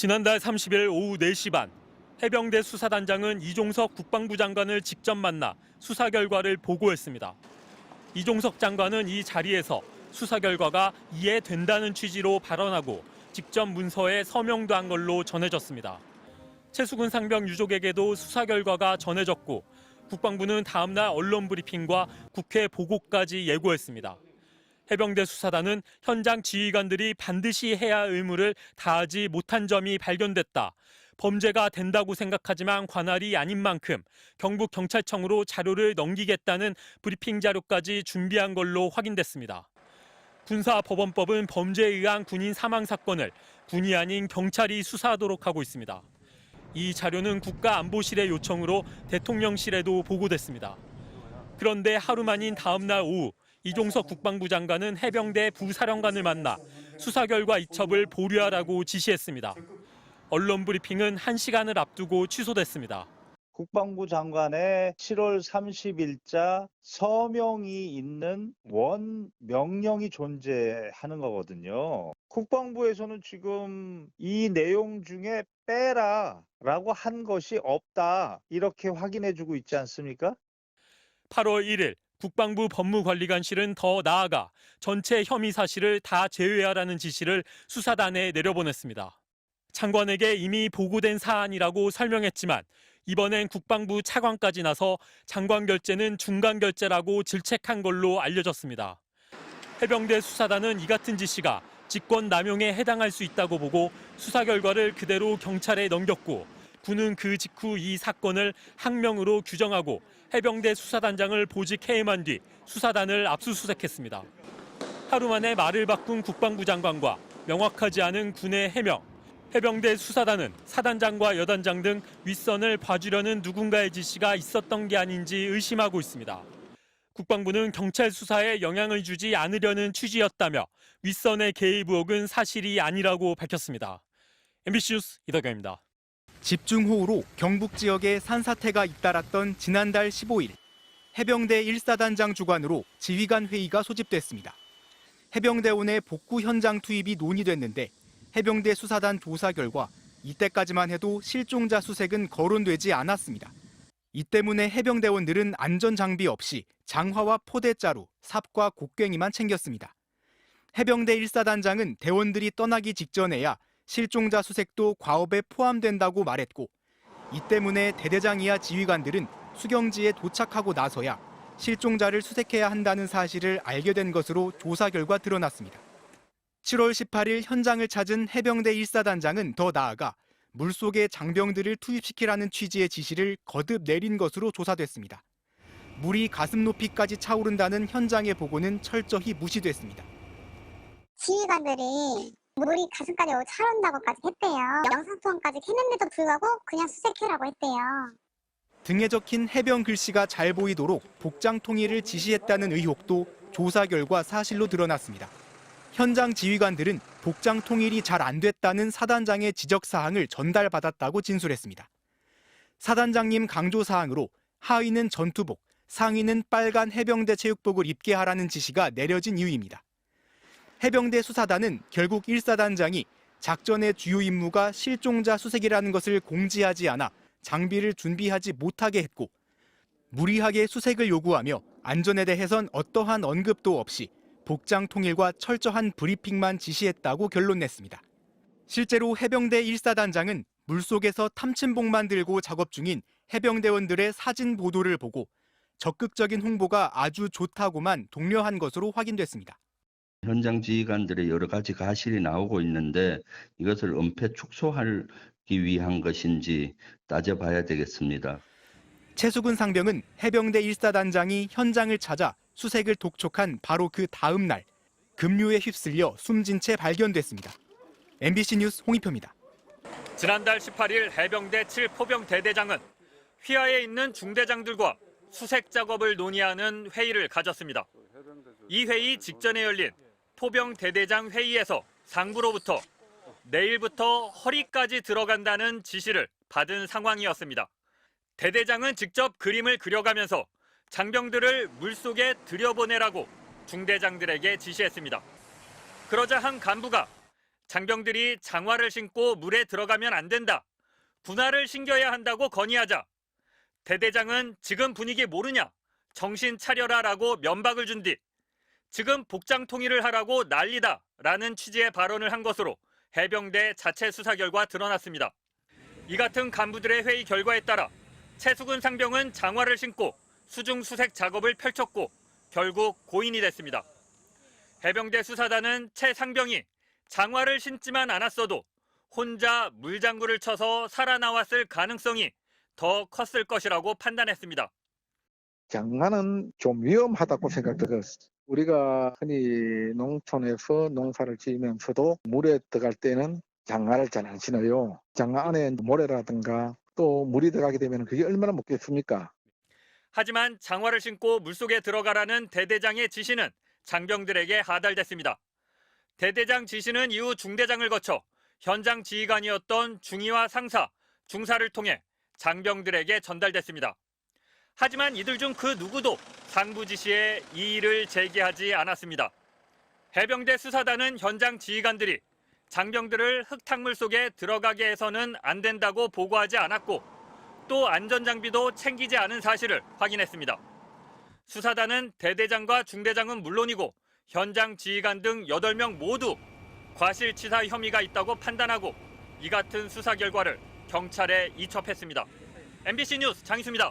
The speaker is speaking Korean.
지난달 30일 오후 4시 반 해병대 수사단장은 이종석 국방부 장관을 직접 만나 수사 결과를 보고했습니다. 이종석 장관은 이 자리에서 수사 결과가 이해된다는 취지로 발언하고 직접 문서에 서명도 한 걸로 전해졌습니다. 최수근 상병 유족에게도 수사 결과가 전해졌고 국방부는 다음 날 언론 브리핑과 국회 보고까지 예고했습니다. 해병대 수사단은 현장 지휘관들이 반드시 해야 할 의무를 다하지 못한 점이 발견됐다. 범죄가 된다고 생각하지만 관할이 아닌 만큼 경북경찰청으로 자료를 넘기겠다는 브리핑 자료까지 준비한 걸로 확인됐습니다. 군사법원법은 범죄에 의한 군인 사망 사건을 군이 아닌 경찰이 수사하도록 하고 있습니다. 이 자료는 국가안보실의 요청으로 대통령실에도 보고됐습니다. 그런데 하루 만인 다음 날 오후 이종석 국방부 장관은 해병대 부사령관을 만나 수사 결과 이첩을 보류하라고 지시했습니다. 언론 브리핑은 1시간을 앞두고 취소됐습니다. 국방부 장관의 7월 30일자 서명이 있는 원 명령이 존재하는 거거든요. 국방부에서는 지금 이 내용 중에 빼라라고 한 것이 없다 이렇게 확인해주고 있지 않습니까? 8월 1일 국방부 법무관리관실은 더 나아가 전체 혐의 사실을 다 제외하라는 지시를 수사단에 내려보냈습니다. 장관에게 이미 보고된 사안이라고 설명했지만 이번엔 국방부 차관까지 나서 장관 결재는 중간 결재라고 질책한 걸로 알려졌습니다. 해병대 수사단은 이 같은 지시가 직권 남용에 해당할 수 있다고 보고 수사 결과를 그대로 경찰에 넘겼고 군은 그 직후 이 사건을 항명으로 규정하고 해병대 수사단장을 보직해임한 뒤 수사단을 압수수색했습니다. 하루 만에 말을 바꾼 국방부 장관과 명확하지 않은 군의 해명. 해병대 수사단은 사단장과 여단장 등 윗선을 봐주려는 누군가의 지시가 있었던 게 아닌지 의심하고 있습니다. 국방부는 경찰 수사에 영향을 주지 않으려는 취지였다며 윗선의 개입 의혹은 사실이 아니라고 밝혔습니다. MBC 뉴스 이덕영입니다. 집중호우로 경북 지역에 산사태가 잇따랐던 지난달 15일 해병대 1사단장 주관으로 지휘관 회의가 소집됐습니다. 해병대원의 복구 현장 투입이 논의됐는데 해병대 수사단 조사 결과 이때까지만 해도 실종자 수색은 거론되지 않았습니다. 이 때문에 해병대원들은 안전장비 없이 장화와 포대자루, 삽과 곡괭이만 챙겼습니다. 해병대 1사단장은 대원들이 떠나기 직전에야 실종자 수색도 과업에 포함된다고 말했고 이 때문에 대대장 이하 지휘관들은 수경지에 도착하고 나서야 실종자를 수색해야 한다는 사실을 알게 된 것으로 조사 결과 드러났습니다. 7월 18일 현장을 찾은 해병대 1사단장은 더 나아가 물속에 장병들을 투입시키라는 취지의 지시를 거듭 내린 것으로 조사됐습니다. 물이 가슴 높이까지 차오른다는 현장의 보고는 철저히 무시됐습니다. 지휘관들이 물이 가슴까지 차오른다고까지 했대요. 영상통화까지 했는데도 불구하고 그냥 수색해라고 했대요. 등에 적힌 해병 글씨가 잘 보이도록 복장 통일을 지시했다는 의혹도 조사 결과 사실로 드러났습니다. 현장 지휘관들은 복장 통일이 잘 안 됐다는 사단장의 지적사항을 전달받았다고 진술했습니다. 사단장님 강조사항으로 하의는 전투복, 상의는 빨간 해병대 체육복을 입게 하라는 지시가 내려진 이유입니다. 해병대 수사단은 결국 1사단장이 작전의 주요 임무가 실종자 수색이라는 것을 공지하지 않아 장비를 준비하지 못하게 했고 무리하게 수색을 요구하며 안전에 대해선 어떠한 언급도 없이 복장 통일과 철저한 브리핑만 지시했다고 결론냈습니다. 실제로 해병대 1사단장은 물속에서 탐침복만 들고 작업 중인 해병대원들의 사진 보도를 보고 적극적인 홍보가 아주 좋다고만 독려한 것으로 확인됐습니다. 현장 지휘관들의 여러 가지 가실이 나오고 있는데 이것을 은폐 축소하기 위한 것인지 따져봐야 되겠습니다. 최수근 상병은 해병대 1사단장이 현장을 찾아 수색을 독촉한 바로 그 다음 날 급류에 휩쓸려 숨진 채 발견됐습니다. MBC 뉴스 홍익표입니다. 지난달 18일 해병대 7포병 대대장은 휘하에 있는 중대장들과 수색 작업을 논의하는 회의를 가졌습니다. 이 회의 직전에 열린 포병 대대장 회의에서 상부로부터 내일부터 허리까지 들어간다는 지시를 받은 상황이었습니다. 대대장은 직접 그림을 그려가면서 장병들을 물속에 들여보내라고 중대장들에게 지시했습니다. 그러자 한 간부가 장병들이 장화를 신고 물에 들어가면 안 된다. 군화를 신겨야 한다고 건의하자 대대장은 지금 분위기 모르냐? 정신 차려라라고 면박을 준 뒤 지금 복장 통일을 하라고 난리다 라는 취지의 발언을 한 것으로 해병대 자체 수사 결과 드러났습니다. 이 같은 간부들의 회의 결과에 따라 최수근 상병은 장화를 신고 수중 수색 작업을 펼쳤고 결국 고인이 됐습니다. 해병대 수사단은 최 상병이 장화를 신지만 않았어도 혼자 물장구를 쳐서 살아나왔을 가능성이 더 컸을 것이라고 판단했습니다. 장화는 좀 위험하다고 생각돼요. 우리가 흔히 농촌에서 농사를 지으면서도 물에 들어갈 때는 장화를 잘 안 신어요. 장화 안에 모래라든가 또 물이 들어가게 되면 그게 얼마나 먹겠습니까? 하지만 장화를 신고 물속에 들어가라는 대대장의 지시는 장병들에게 하달됐습니다. 대대장 지시는 이후 중대장을 거쳐 현장 지휘관이었던 중위와 상사, 중사를 통해 장병들에게 전달됐습니다. 하지만 이들 중 그 누구도 상부 지시에 이의를 제기하지 않았습니다. 해병대 수사단은 현장 지휘관들이 장병들을 흙탕물 속에 들어가게 해서는 안 된다고 보고하지 않았고 또 안전장비도 챙기지 않은 사실을 확인했습니다. 수사단은 대대장과 중대장은 물론이고 현장 지휘관 등 8명 모두 과실치사 혐의가 있다고 판단하고 이 같은 수사 결과를 경찰에 이첩했습니다. MBC 뉴스 장희수입니다.